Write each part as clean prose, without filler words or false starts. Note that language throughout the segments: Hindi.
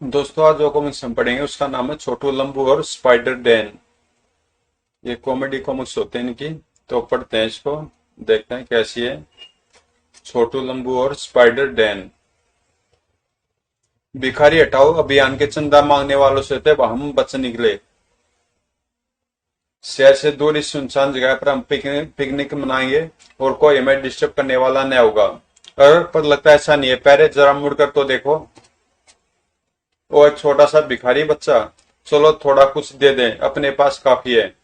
दोस्तों आज जो कॉमिक्स हम पढ़ेंगे उसका नाम है छोटू लंबू और स्पाइडर डैन। ये कॉमेडी कॉमिक्स होते हैं इनकी। तो पढ़ते हैं इसको, देखते हैं कैसी है। छोटू लंबू और स्पाइडर डैन। भिखारी हटाओ अभियान के चंदा मांगने वालों से थे हम बच निकले। शहर से दूर इस सुनसान जगह पर हम पिकनिक मनाएंगे और कोई हमें डिस्टर्ब करने वाला न होगा। पर लगता है ऐसा नहीं है। पहले जरा मुड़कर तो देखो। वो एक छोटा सा भिखारी बच्चा। चलो थोड़ा कुछ दे दें, अपने पास काफी है।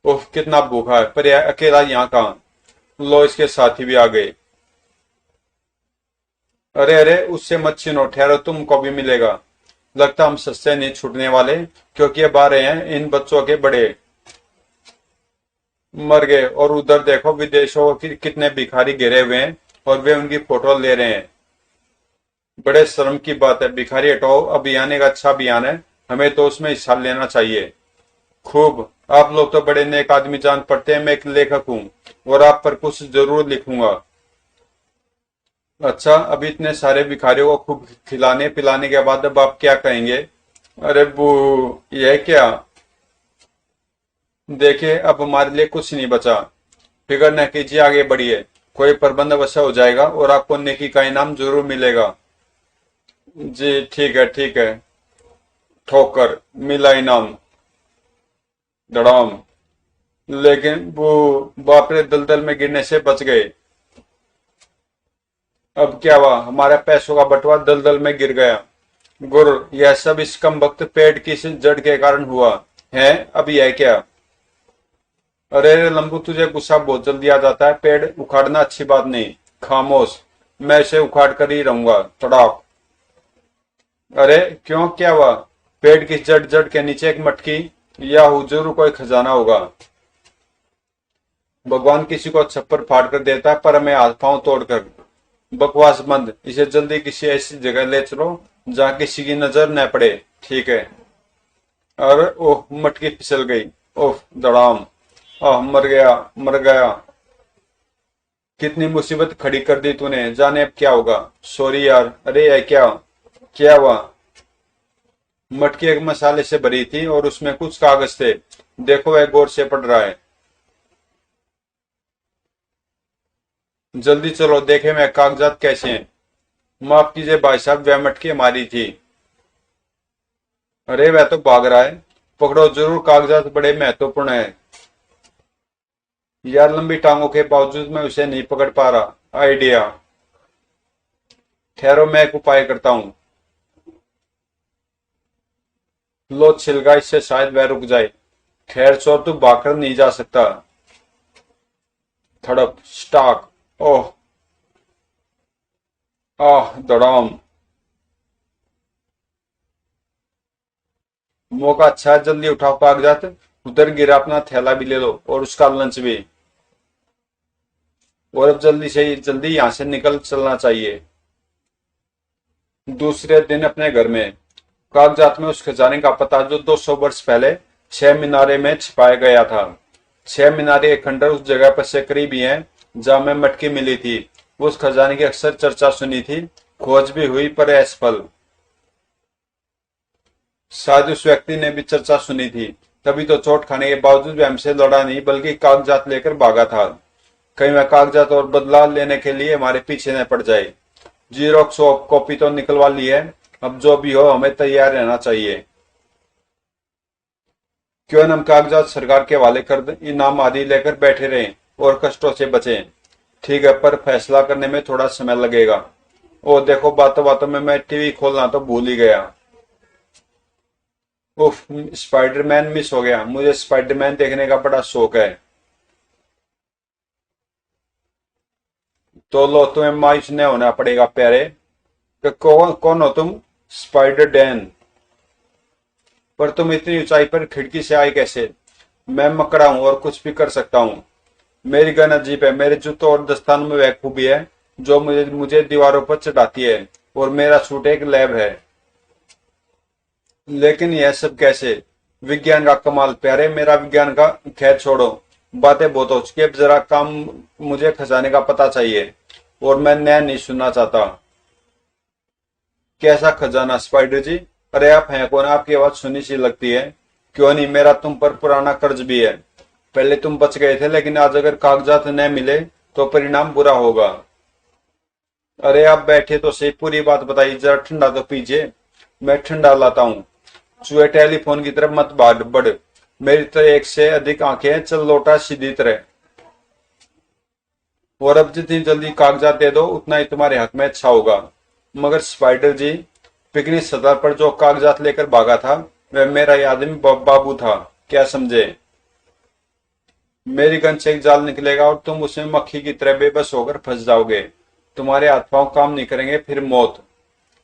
ओह कितना भूखा है, पर यह अकेला यहाँ कहाँ। लो इसके साथी भी आ गए। अरे अरे उससे मत छीनो, ठहरो तुमको भी मिलेगा। लगता हम सस्ते नहीं छूटने वाले, क्योंकि ये बारे हैं इन बच्चों के बड़े। मर गए। और उधर देखो विदेशों की कितने भिखारी घिरे हुए हैं और वे उनकी फोटो ले रहे हैं। बड़े शर्म की बात है। भिखारी हटाओ अभियान एक अच्छा अभियान है, हमें तो उसमें हिस्सा लेना चाहिए। खूब। आप लोग तो बड़े नेक आदमी जान पड़ते हैं। मैं एक लेखक हूँ और आप पर कुछ जरूर लिखूंगा। अच्छा, अभी इतने सारे भिखारियों को खूब खिलाने पिलाने के बाद अब आप क्या कहेंगे। अरे बू, यह क्या। देखिए अब हमारे लिए कुछ नहीं बचा। फिक्र न कीजिए, आगे बढ़िए। कोई प्रबंध अवश्य हो जाएगा और आपको नेकी का इनाम जरूर मिलेगा। जी ठीक है ठीक है। ठोकर। मिला इनाम। धड़ाम। लेकिन वो बाप रे, दलदल में गिरने से बच गए। अब क्या हुआ, हमारा पैसों का बंटवारा दलदल में गिर गया। गुर, यह सब इस कम वक्त पेड़ की इस जड़ के कारण हुआ है। अब यह क्या। अरे लंबू, तुझे गुस्सा बहुत जल्दी आ जाता है। पेड़ उखाड़ना अच्छी बात नहीं। खामोश। मैं इसे उखाड़ कर ही रहूंगा। तड़ाक। अरे क्यों, क्या हुआ। पेड़ की जड़ जड़ के नीचे एक मटकी या हुजूर कोई खजाना होगा। भगवान किसी को छप्पर फाड़ कर देता है, पर हमें हाथ पांव तोड़कर। बकवास बंद, इसे जल्दी किसी ऐसी जगह ले चलो जहां किसी की नजर न पड़े। ठीक है। और ओह, मटकी फिसल गई। ओह दड़ाम। आह, मर गया मर गया। कितनी मुसीबत खड़ी कर दी तूने, जाने अब क्या होगा। सॉरी यार। अरे यह क्या। क्या हुआ। मटकी एक मसाले से भरी थी और उसमें कुछ कागज थे। देखो वह गौर से पढ़ रहा है। जल्दी चलो देखे मैं कागजात कैसे हैं। माफ कीजिए भाई साहब, वह मटकी हमारी थी। अरे वह तो भाग रहा है। पकड़ो जरूर, कागजात बड़े महत्वपूर्ण है। यार लंबी टांगों के बावजूद मैं उसे नहीं पकड़ पा रहा। आइडिया। ठहरो मैं एक उपाय करता हूँ। लो छिलका, इससे शायद वह रुक जाए। खैर चोर, तू भागकर नहीं जा सकता। थड़प स्टाक। ओह। आह दड़ाम। मौका अच्छा है, जल्दी उठाओ कागजात। उधर गिरा अपना थैला भी ले लो और उसका लंच भी। और अब जल्दी से जल्दी यहाँ से निकल चलना चाहिए। दूसरे दिन अपने घर में कागजात में उस खजाने का पता जो 200 वर्ष पहले छह मीनारे में छिपाया गया था। छह मीनारे के खंडर उस जगह पर से करीब ही है जहां में मटकी मिली थी। उस खजाने की अक्सर चर्चा सुनी थी, खोज भी हुई पर असफल। शायद उस व्यक्ति ने भी चर्चा सुनी थी, तभी तो चोट खाने के बावजूद भी हमसे लड़ा नहीं बल्कि कागजात लेकर भागा था। कहीं वह कागजात और बदला लेने के लिए हमारे पीछे न पड़ जाए। जीरोक्स कॉपी तो निकलवा ली है, अब जो भी हो हमें तैयार रहना चाहिए। क्यों न हम कागजात सरकार के हवाले कर दें, इनाम आदि लेकर बैठे रहें और कष्टों से बचें। ठीक है, पर फैसला करने में थोड़ा समय लगेगा। ओ देखो, बातों बातों में मैं टीवी खोलना तो भूल ही गया। उफ, स्पाइडरमैन मिस हो गया। मुझे स्पाइडरमैन देखने का बड़ा शौक है। तो लो, तुम्हें मायूस न होना पड़ेगा प्यारे। कि कौन कौन हो तुम। Spider Dan. पर तुम इतनी ऊंचाई पर खिड़की से आए कैसे। मैं मकड़ा हूं और कुछ भी कर सकता हूं। मेरी गन अजीब है। मेरे जूतों और दस्तानों में वह खूबी है जो मुझे मुझे दीवारों पर चढ़ाती है। और मेरा सूट एक लैब है। लेकिन यह सब कैसे। विज्ञान का कमाल प्यारे, मेरा विज्ञान का। खैर छोड़ो, बातें बहुत हो चुकी है, अब जरा काम। मुझे खजाने का पता चाहिए और मैं नया नहीं सुनना चाहता। कैसा खजाना स्पाइडर जी? अरे आप हैं कौन? आपकी आवाज सुनी सी लगती है। क्यों नहीं, मेरा तुम पर पुराना कर्ज भी है। पहले तुम बच गए थे, लेकिन आज अगर कागजात न मिले तो परिणाम बुरा होगा। अरे आप बैठे तो सही, पूरी बात बताइए, जरा ठंडा तो पीजिए। मैं ठंडा लाता हूँ। चूहे टेलीफोन की तरफ मत भाग बढ़। मेरी तो एक से अधिक आंखें हैं, चल लौटा सीधी तरह। और अब जितनी जल्दी कागजात दे दो उतना ही तुम्हारे हक में अच्छा होगा। मगर स्पाइडर जी, पिकनिक स्थल पर जो कागजात लेकर भागा था वह मेरा ही आदमी बाबू था, क्या समझे? मेरी गन से एक जाल निकलेगा और तुम उसमें मक्खी की तरह बेबस होकर फंस जाओगे। तुम्हारे हाथ पांव काम नहीं करेंगे, फिर मौत।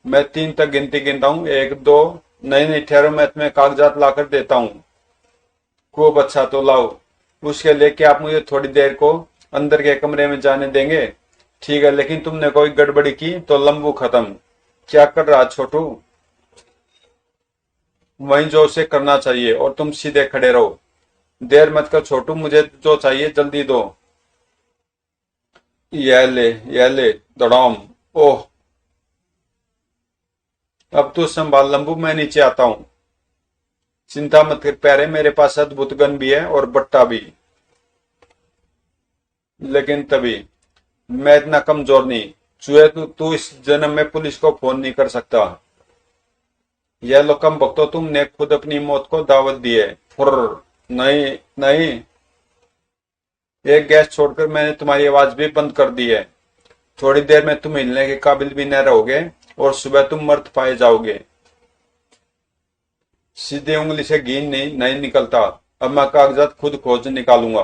मैं 3 तक गिनती गिनता हूँ, 1 2। नहीं नहीं ठहरो, मैं तुम्हें कागजात लाकर देता हूँ। खूब अच्छा, तो लाओ। उसके लिए कि आप मुझे थोड़ी देर को अंदर के कमरे में जाने देंगे? ठीक है, लेकिन तुमने कोई गड़बड़ी की तो लंबू खत्म। क्या कर रहा छोटू? वही जो उसे करना चाहिए, और तुम सीधे खड़े रहो। देर मत कर छोटू, मुझे जो चाहिए जल्दी दो। यह ले दड़ाम। ओह, अब तू संभाल लंबू, मैं नीचे आता हूँ। चिंता मत कर प्यारे, मेरे पास अद्भुत गन भी है और बट्टा भी। लेकिन तभी, मैं इतना कमजोर नहीं। चूहे, तू इस जन्म में पुलिस को फोन नहीं कर सकता। यह लो कम भक्तो, तुमने खुद अपनी मौत को दावत दी है। फुर्र। नहीं नहीं, एक गैस छोड़कर मैंने तुम्हारी आवाज भी बंद कर दी है। थोड़ी देर में तुम हिलने के काबिल भी न रहोगे और सुबह तुम मर्द पाए जाओगे। सीधे उंगली से घी नहीं निकलता। अब मैं कागजात खुद खोज निकालूंगा।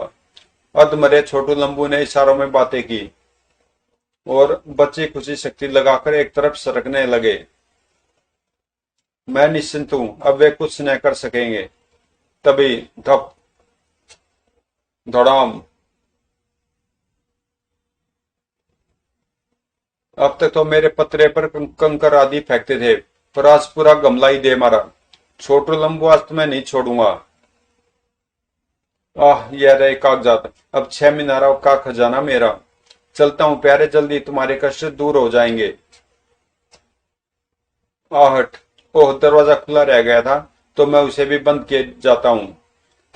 अधमरे छोटू लंबू ने इशारों में बातें की और बच्चे खुशी शक्ति लगाकर एक तरफ सरकने लगे। मैं निश्चिंत हूं, अब वे कुछ न कर सकेंगे। तभी धप, धड़ाम। अब तक तो मेरे पतरे पर कंकर आदि फेंकते थे, पर आज पूरा गमला ही दे मारा। छोटू लंबू, आज तुम्हें नहीं छोड़ूंगा। आह, यह रहे कागजात। अब 6 मीनारों का खजाना मेरा। चलता हूँ प्यारे, जल्दी तुम्हारे कष्ट दूर हो जाएंगे। आहट। ओह, दरवाजा खुला रह गया था, तो मैं उसे भी बंद किए जाता हूँ।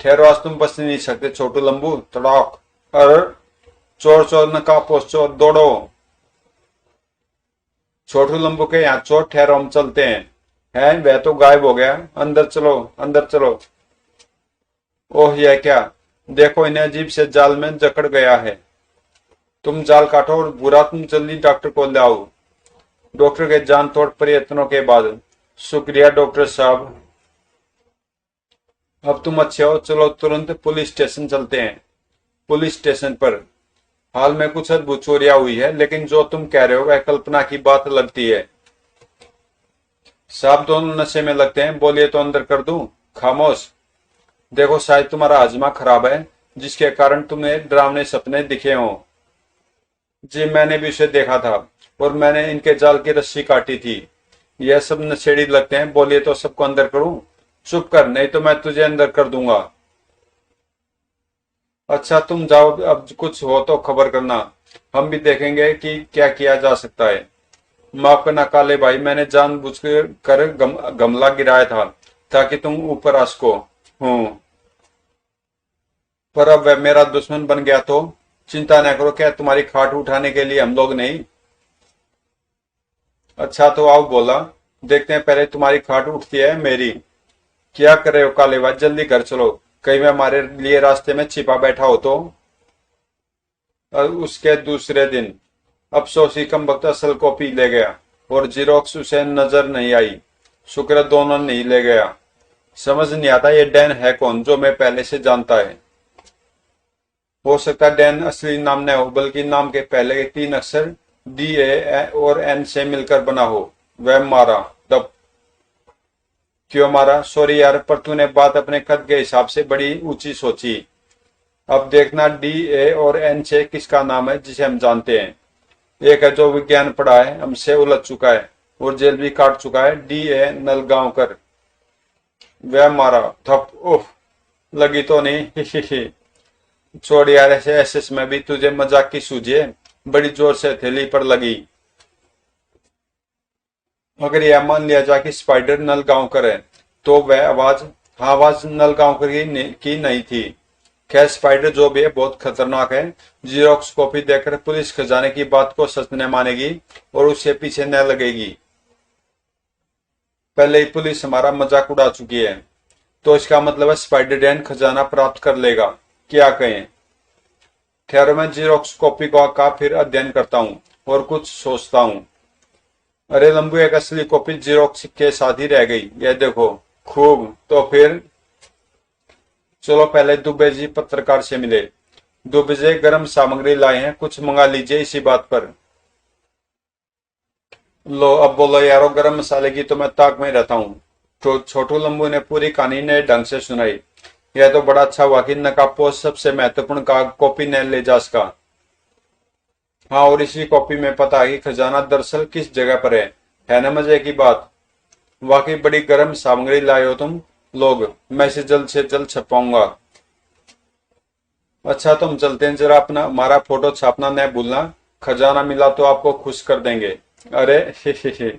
ठहरो, आज तुम बच नहीं सकते छोटू लंबू। तड़ाक। अरे, चोर चोर नकाबपोश चोर, दौड़ो। छोटू लंबू के यहाँ चोर, ठहरो हम चलते हैं। वह तो गायब हो गया। अंदर चलो, अंदर चलो। ओह, यह क्या? देखो, इन्हें अजीब से जाल में जकड़ गया है। तुम जाल काटो और बुरा तुम जल्दी डॉक्टर को ले आओ। डॉक्टर के जान तोड़ प्रयत्नों के बाद। शुक्रिया डॉक्टर साहब। अब तुम अच्छे हो, चलो तुरंत पुलिस स्टेशन चलते हैं। पुलिस स्टेशन पर हाल में कुछ अद्भुत चोरियां हुई है, लेकिन जो तुम कह रहे हो वह कल्पना की बात लगती है। साहब दोनों नशे में लगते हैं, बोलिए तो अंदर कर दूं? खामोश। देखो, शायद तुम्हारा हाजमा खराब है, जिसके कारण तुम्हें डरावने सपने दिखे हों। जी, मैंने भी उसे देखा था, और मैंने इनके जाल की रस्सी काटी थी। यह सब नशेड़ी लगते हैं, बोलिए तो सबको अंदर करूं? चुप कर, नहीं तो मैं तुझे अंदर कर दूंगा। अच्छा, तुम जाओ, अब कुछ हो तो खबर करना। हम भी देखेंगे कि क्या किया जा सकता है। माफ करना काले भाई, मैंने जानबूझकर गमला गिराया था ताकि तुम ऊपर आ सको। हूँ, पर अब वह मेरा दुश्मन बन गया तो? चिंता न करो, क्या तुम्हारी खाट उठाने के लिए हम लोग नहीं? अच्छा तो आओ बोला, देखते हैं पहले तुम्हारी खाट उठती है मेरी। क्या कर रहे हो काले भाई, जल्दी घर चलो, कहीं मैं हमारे लिए रास्ते में छिपा बैठा हो तो। और उसके दूसरे दिन अफसोसी कम वक्त असल कॉपी ले गया, और जीरोक्स उसे नजर नहीं आई। शुक्र दोनों नहीं ले गया। समझ नहीं आता ये डैन है कौन, जो मैं पहले से जानता है। हो सकता है डैन असली नाम न हो, बल्कि नाम के पहले के 3 अक्षर D A और N से मिलकर बना हो। वह मारा। तब क्यों मारा? सॉरी यार, पर तूने बात अपने कद के हिसाब से बड़ी ऊंची सोची। अब देखना D A और N से किसका नाम है जिसे हम जानते हैं। एक है जो विज्ञान पढ़ा है, हमसे उलझ चुका है और जेल भी काट चुका है, D A नलगांवकर। वह मारा। थप। उफ, लगी तो नहीं? ही ही ही। छोड़ यार, ऐसे ऐसे में भी तुझे मजाक की सूझे, बड़ी जोर से हथेली पर लगी। अगर यह मान लिया जाए कि स्पाइडर नलगांवकर है, तो वह आवाज नलगांवकर की नहीं थी। खैर, स्पाइडर जो भी है बहुत खतरनाक है। जीरोक्स कॉपी देकर पुलिस खजाने की बात को सच न मानेगी और उसके पीछे न लगेगी। पहले ही पुलिस हमारा मजाक उड़ा चुकी है, तो इसका मतलब है स्पाइडर डैन खजाना प्राप्त कर लेगा। क्या कहें? ठहरो, मैं जीरोक्स कॉपी का फिर अध्ययन करता हूँ और कुछ सोचता हूँ। अरे लंबू, एक असली कॉपी जीरोक्स के साथ ही रह गई, यह देखो। खूब, तो फिर चलो पहले दुबे जी पत्रकार से मिले। दुबे जी गर्म सामग्री लाए हैं, कुछ मंगा लीजिए इसी बात पर। लो अब बोलो यारो, गरम मसाले की तो मैं ताक में रहता हूँ। तो छोटू लंबू ने पूरी कहानी नए ढंग से सुनाई। यह तो बड़ा अच्छा हुआ कि नकाबपोश सबसे महत्वपूर्ण कॉपी ने ले जा सका। हाँ, और इसी कॉपी में पता है कि खजाना दरअसल किस जगह पर है ना मजे की बात। वाकई बड़ी गर्म सामग्री लाए हो तुम लोग, मैं इसे जल्द से जल्द छपाऊंगा। अच्छा, तुम चलते हैं, जरा अपना हमारा फोटो छापना न भूलना। खजाना मिला तो आपको खुश कर देंगे। अरे हे।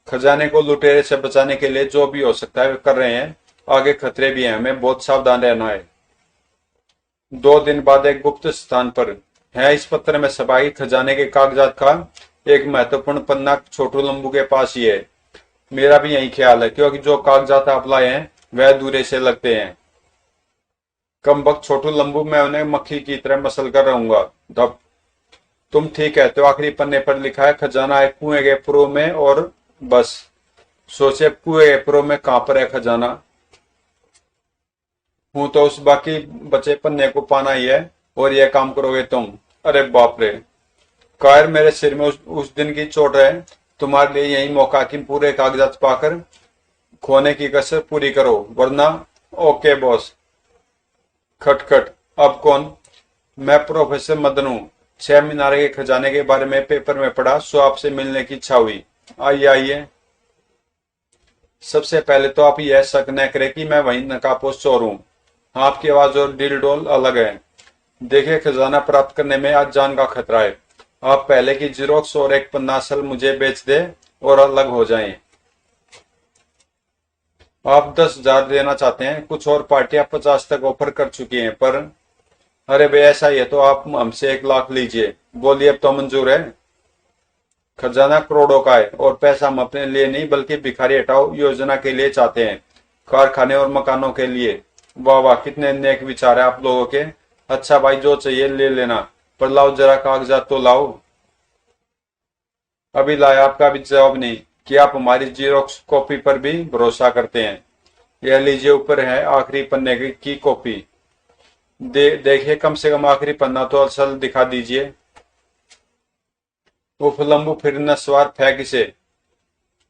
खजाने को लुटेरे से बचाने के लिए जो भी हो सकता है वे कर रहे हैं। आगे खतरे भी हैं, हमें बहुत सावधान रहना है। 2 दिन बाद एक गुप्त स्थान पर है। इस पत्र में छपाई खजाने के कागजात का एक महत्वपूर्ण पन्ना छोटू लंबू के पास ही है। मेरा भी यही ख्याल है, क्योंकि जो कागजात आप लाए हैं वह अधूरे से लगते हैं। कम वक्त छोटू लंबू, मैं उन्हें मक्खी की तरह मसल कर रहूंगा। धप। तुम ठीक कहते हो, आखिरी पन्ने पर लिखा है खजाना एक कुएं के पुरो में, और बस सोचे कुएं के पुरो में कहां पर है खजाना। हूं तो उस बाकी बचे पन्ने को पाना ही है, और यह काम करोगे तुम। अरे बाप रे। कायर, मेरे सिर में उस दिन की चोट है। तुम्हारे लिए यही मौका कि पूरे कागजात पाकर खोने की कसर पूरी करो, वरना। Okay boss. खटखट। अब कौन? मैं प्रोफेसर मदन हूँ। 6 मीनारे के खजाने के बारे में पेपर में पढ़ा, सो आपसे मिलने की इच्छा हुई। आइए आइए। सबसे पहले तो आप यह शक न करें कि मैं वही नकाबपोश चोर हूँ। आपकी आवाज और डील डोल अलग है। देखिए, खजाना प्राप्त करने में आज जान का खतरा है। आप पहले की जीरोक्स और एक पन्ना असल मुझे बेच दे और अलग हो जाएं। आप 10,000 देना चाहते हैं, कुछ और पार्टियां 50 तक ऑफर कर चुकी हैं, पर अरे भाई ऐसा ही है तो आप हमसे 1 लाख लीजिए। बोलिए, अब तो मंजूर है। खजाना करोड़ों का है, और पैसा हम अपने लिए नहीं बल्कि भिखारी हटाओ योजना के लिए चाहते हैं, कारखाने और मकानों के लिए। वाह वाह, कितने नेक विचार है आप लोगों के। अच्छा भाई, जो चाहिए ले लेना, पर लाओ जरा कागजात तो लाओ। अभी लाया, आपका भी जवाब नहीं कि आप हमारी जीरोक्स कॉपी पर भी भरोसा करते हैं। यह लीजिए, ऊपर है आखिरी पन्ने की कॉपी। देखिए, कम से कम आखिरी पन्ना तो असल दिखा दीजिए। उफ लंबू, फिर नस्वार फेंक इसे।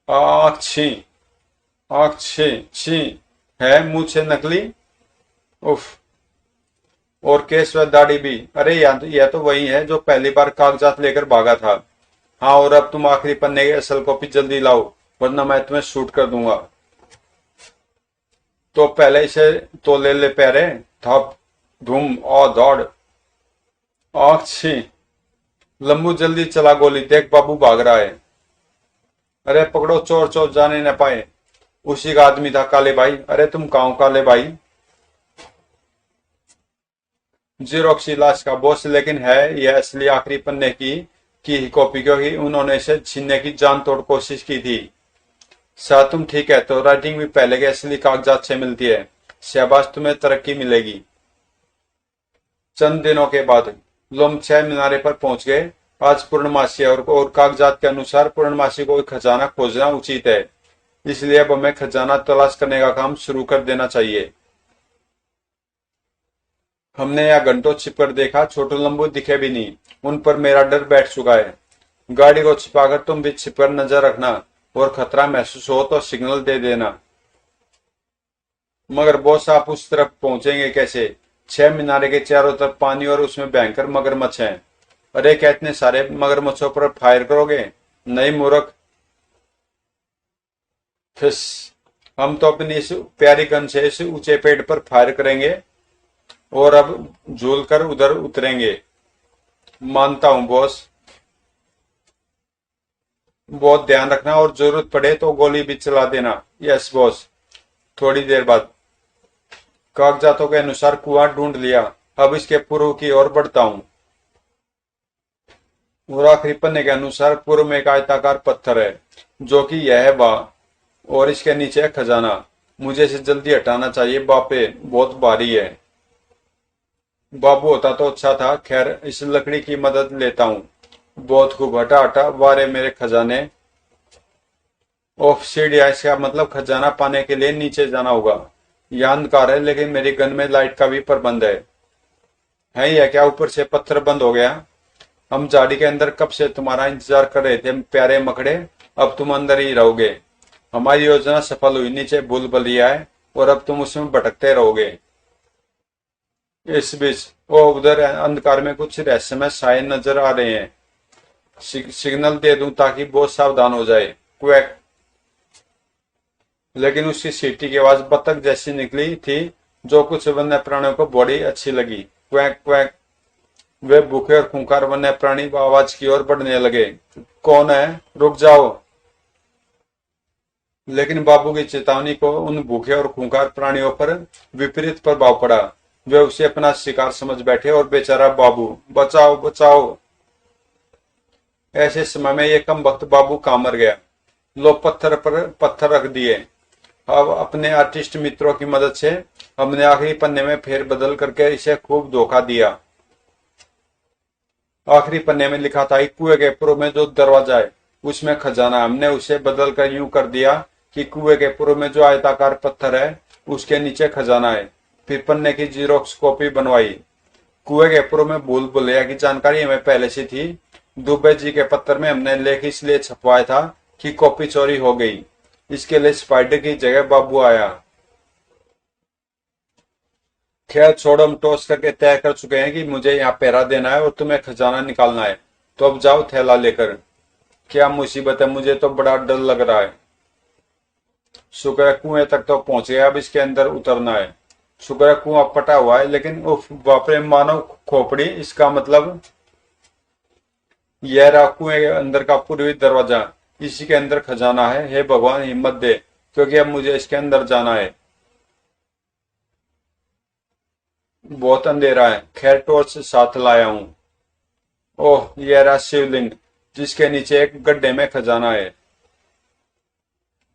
आख छी। आख छी छी। है मुंह से नकली। उफ। और केस व दाढ़ी भी। अरे यह तो वही है जो पहली बार कागजात लेकर भागा था। हाँ, और अब तुम आखिरी पन्ने की असल कॉपी जल्दी लाओ, वरना मैं तुम्हें शूट कर दूंगा। तो पहले इसे तो ले पैरे। थप। धूम और दौड़। आख छी। लंबू, जल्दी चला गोली, देख बाबू भाग रहा है। अरे पकड़ो, चोर चोर जाने न पाए। उसी का आदमी था काले भाई। अरे तुम कहाँ हो काले भाई? जीरोक्स इलाज का बॉस, लेकिन है यह असली आखिरी पन्ने की ही कॉपी, क्योंकि उन्होंने इसे छीनने की जान तोड़ कोशिश की थी। शायद तुम ठीक है, तो राइटिंग भी पहले के असली कागजात से मिलती है। शाबाश, तुम्हें तरक्की मिलेगी। चंद दिनों के बाद लोग 6 मीनारे पर पहुंच गए। आज पूर्णमासी है, और कागजात के अनुसार पूर्णमासी को खजाना खोजना उचित है। इसलिए अब हमें खजाना तलाश करने का काम शुरू कर देना चाहिए। हमने यहाँ घंटों छिपकर देखा, छोटू लंबू दिखे भी नहीं। उन पर मेरा डर बैठ चुका है। गाड़ी को छिपाकर तुम भी छिपकर नजर रखना, और खतरा महसूस हो तो सिग्नल दे देना। मगर बॉस, आप उस तरफ पहुंचेंगे कैसे? 6 मीनारे के चारों तरफ पानी, और उसमें भयंकर मगरमच्छ हैं। अरे क्या इतने सारे मगरमच्छों पर फायर करोगे? नहीं मूर्ख। फिस। हम तो अपनी इस प्यारी गन से इस ऊंचे पेड़ पर फायर करेंगे, और अब झूल कर उधर उतरेंगे। मानता हूं बॉस। बहुत ध्यान रखना और जरूरत पड़े तो गोली भी चला देना। Yes boss. थोड़ी देर बाद कागजातों के अनुसार कुआं ढूंढ लिया। अब इसके पूर्व की ओर बढ़ता हूँ। और आखिरी पन्ने के अनुसार पूर्व में एक आयताकार पत्थर है जो कि यह है बा, और इसके नीचे है खजाना। मुझे इसे जल्दी हटाना चाहिए, बापे बहुत भारी है। बाबू होता तो अच्छा था। खैर इस लकड़ी की मदद लेता हूँ। बहुत खूब, हटा हटा, वारे मेरे खजाने। ऑफ सीढ़िया, इसका मतलब खजाना पाने के लिए नीचे जाना होगा। यह अंधकार है लेकिन मेरी गन में लाइट का भी प्रबंध है यह क्या? ऊपर से पत्थर बंद हो गया। हम झाड़ी के अंदर कब से तुम्हारा इंतजार कर रहे थे प्यारे मकड़े। अब तुम अंदर ही रहोगे। हमारी योजना सफल हुई। नीचे भूलभुलैया है और अब तुम उसमें भटकते रहोगे। इस बीच वो उधर अंधकार में कुछ रहस्यमय साए नजर आ रहे हैं। सिग्नल दे दूं ताकि बहुत सावधान हो जाए। क्वैक। लेकिन उसकी सीटी की आवाज बतख जैसी निकली थी जो कुछ वन्य प्राणियों को बड़ी अच्छी लगी। Quack quack. वे भूखे और खूंखार वन्य प्राणी आवाज की ओर बढ़ने लगे। कौन है? रुक जाओ। लेकिन बाबू की चेतावनी को उन भूखे और खूंखार प्राणियों पर विपरीत प्रभाव पड़ा। वे उसे अपना शिकार समझ बैठे और बेचारा बाबू, बचाओ बचाओ। ऐसे समय में ये कम वक्त बाबू कहाँ मर गया। लो पत्थर पर पत्थर रख दिए। अब अपने आर्टिस्ट मित्रों की मदद से हमने आखिरी पन्ने में फेर बदल करके इसे खूब धोखा दिया। आखिरी पन्ने में लिखा था कि कुएं के पूर्व में जो दरवाजा है उसमें खजाना। हमने उसे बदल कर यूं कर दिया कि कुएं के पूर्व में जो आयताकार पत्थर है उसके नीचे खजाना है। फिर पन्ने की जीरोक्स कॉपी बनवाई। कुएं के पूर्व में भूल भुलैया की जानकारी हमें पहले से थी। दुबे जी के पत्र में हमने लेख इसलिए छपवाया था कि कॉपी चोरी हो गई। इसके लिए स्पाइडर की जगह बाबू आया। खैर छोड़ो, हम टॉस करके तय कर चुके हैं कि मुझे यहाँ पहरा देना है और तुम्हें खजाना निकालना है। तो अब जाओ थैला लेकर। क्या मुसीबत है, मुझे तो बड़ा डर लग रहा है। शुक्र है कुएं तक तो पहुंच गया, अब इसके अंदर उतरना है। शुक्र है कुआं पटा हुआ है, लेकिन उफ बाप रे, मानव खोपड़ी। इसका मतलब यह रहा कुएं के अंदर का पूर्वी दरवाजा। इसी के अंदर खजाना है। हे भगवान हिम्मत दे, क्योंकि अब मुझे इसके अंदर जाना है। बहुत अंधेरा है। खैर टॉर्च साथ लाया हूं। ओह यह रहा शिवलिंग जिसके नीचे एक गड्ढे में खजाना है।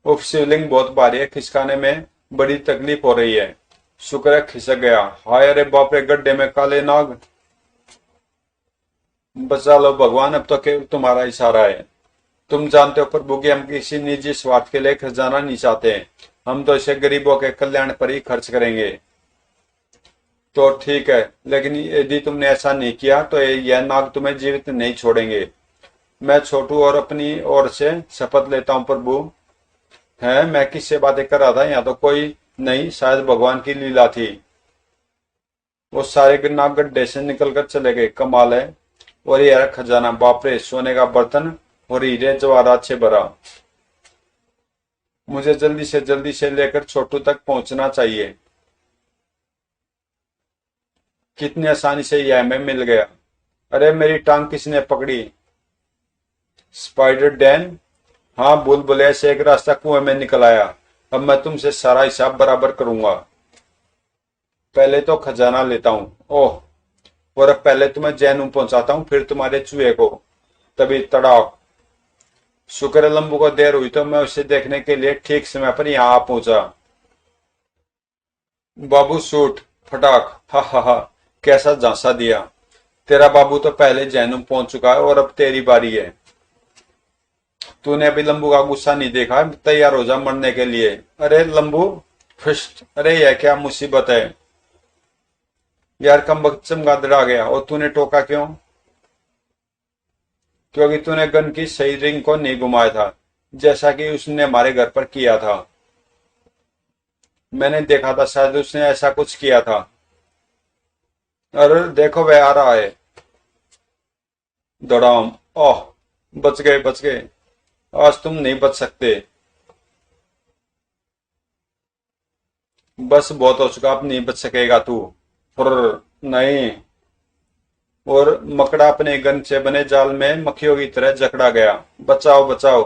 उफ शिवलिंग बहुत भारी है, खिसकाने में बड़ी तकलीफ हो रही है। शुक्र है खिसक गया। हाय अरे बाप रे, गड्ढे में काले नाग। बचा लो भगवान, अब तो केवल तुम्हारा इशारा है। तुम जानते हो प्रभु कि हम किसी निजी स्वार्थ के लिए खजाना नहीं चाहते हैं। हम तो इसे गरीबों के कल्याण पर ही खर्च करेंगे। तो ठीक है, लेकिन यदि तुमने ऐसा नहीं किया तो यह नाग तुम्हें जीवित नहीं छोड़ेंगे। मैं छोटू और अपनी ओर से शपथ लेता हूँ प्रभु। है मैं किससे बातें कर रहा था? यहाँ तो कोई नहीं, शायद भगवान की लीला थी। वो सारे नाग गड्ढे से निकल कर चले गए। कमाल है। और ये रहा खजाना। बाप रे, सोने का बर्तन और हीरे जवाहरात से भरा। मुझे जल्दी से लेकर छोटू तक पहुंचना चाहिए। कितनी आसानी से यह हमें मिल गया। अरे मेरी टांग किसने पकड़ी? Spider Dan. हाँ भूल भुलैया से एक रास्ता कुएं में निकल आया। अब मैं तुमसे सारा हिसाब बराबर करूंगा। पहले तो खजाना लेता हूँ। ओह, और अब पहले तुम्हें जैनू पहुंचाता हूँ, फिर तुम्हारे चूहे को। तभी तड़ाक। शुक्र है लंबू को देर हुई तो मैं उसे देखने के लिए ठीक समय पर यहाँ आ पहुंचा। बाबू सूट। फटाक। हा हा हा। कैसा झांसा दिया। तेरा बाबू तो पहले जैनू पहुंच चुका है और अब तेरी बारी है। तूने अभी लंबू का गुस्सा नहीं देखा? तैयार हो जा मरने के लिए। अरे लंबू। फिस्ट। अरे यह क्या मुसीबत है यार, कम वक्त चमगादड़ आ गया। और तूने टोका क्यों? क्योंकि तूने गन की सही रिंग को नहीं घुमाया था, जैसा कि उसने हमारे घर पर किया था। मैंने देखा था, शायद उसने ऐसा कुछ किया था। अरे देखो वह आ रहा है। दौड़ाम। ओह, बच गए बच गए। आज तुम नहीं बच सकते। बस बहुत हो चुका, अब नहीं बच सकेगा तू। फुर्र, नहीं। और मकड़ा अपने गन से बने जाल में मक्खियों की तरह जकड़ा गया। बचाओ बचाओ,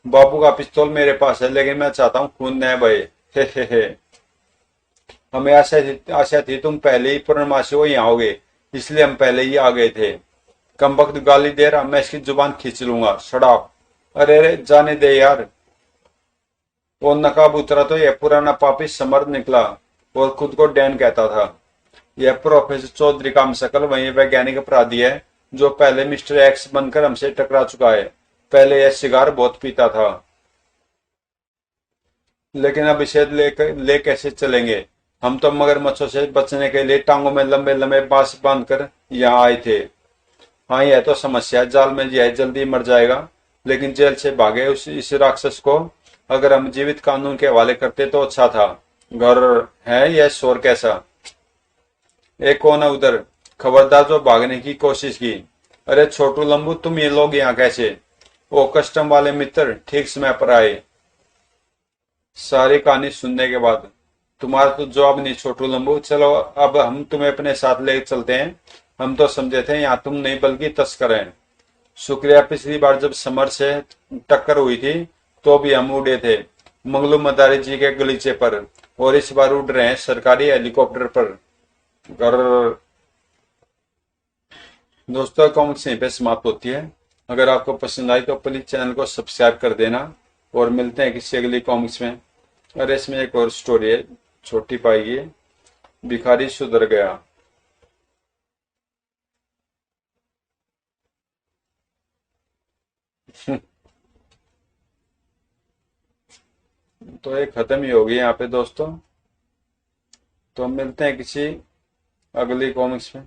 बाबू का पिस्तौल मेरे पास है, लेकिन मैं चाहता हूँ खून न बहे। हे। हमें आशा थी तुम पहले ही पूर्णमासी को यहाँ आओगे, इसलिए हम पहले ही आ गए थे। कम वक्त गाली दे रहा, मैं इसकी जुबान खींच लूंगा। शराब। अरे अरे जाने दे यार। वो नकाब उतरा तो यह पुराना पापी समर्थ निकला और खुद को डैन कहता था। यह प्रोफेसर चौधरी का हमशक्ल वही वैज्ञानिक अपराधी है जो पहले मिस्टर एक्स बनकर हमसे टकरा चुका है। पहले यह सिगार बहुत पीता था, लेकिन अब इसे ले कैसे चलेंगे? हम तो मगरमच्छों से बचने के लिए टांगों में लंबे लंबे बांस बांधकर यहाँ आए थे। हाँ यह तो समस्या है, जाल में यह जल्दी मर जाएगा, लेकिन जेल से भागे इस राक्षस को अगर हम जीवित कानून के हवाले करते तो अच्छा था। घर है यह शोर कैसा? एक कौन है उधर? खबरदार जो भागने की कोशिश की। अरे छोटू लंबू, तुम ये लोग यहाँ कैसे? वो कस्टम वाले मित्र ठीक समय पर आए। सारी कहानी सुनने के बाद तुम्हारा तो जवाब नहीं छोटू लंबू। चलो अब हम तुम्हें अपने साथ ले चलते हैं। हम तो समझे थे यहाँ तुम नहीं बल्कि तस्कर हैं। शुक्रिया, पिछली बार जब समर से टक्कर हुई थी तो भी हम उड़े थे मंगलू मदारी जी के गलीचे पर, और इस बार उड़ रहे हैं सरकारी हेलीकॉप्टर पर। घर। दोस्तों कॉमिक्स यहीं पे समाप्त होती है। अगर आपको पसंद आई तो प्लीज चैनल को सब्सक्राइब कर देना, और मिलते हैं किसी अगली कॉमिक्स में। और इसमें एक और स्टोरी है, छोटी पाएगी, भिखारी सुधर गया। तो ये खत्म ही होगी यहाँ पे दोस्तों। तो मिलते हैं किसी अगली कॉमिक्स में।